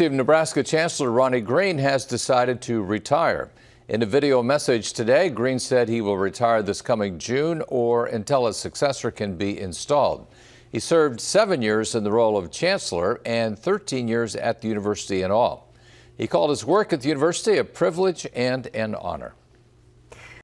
Nebraska Chancellor Ronnie Green has decided to retire. In a video message today, Green said he will retire this coming June or until a successor can be installed. He served 7 years in the role of chancellor and 13 years at the university in all. He called his work at the university a privilege and an honor.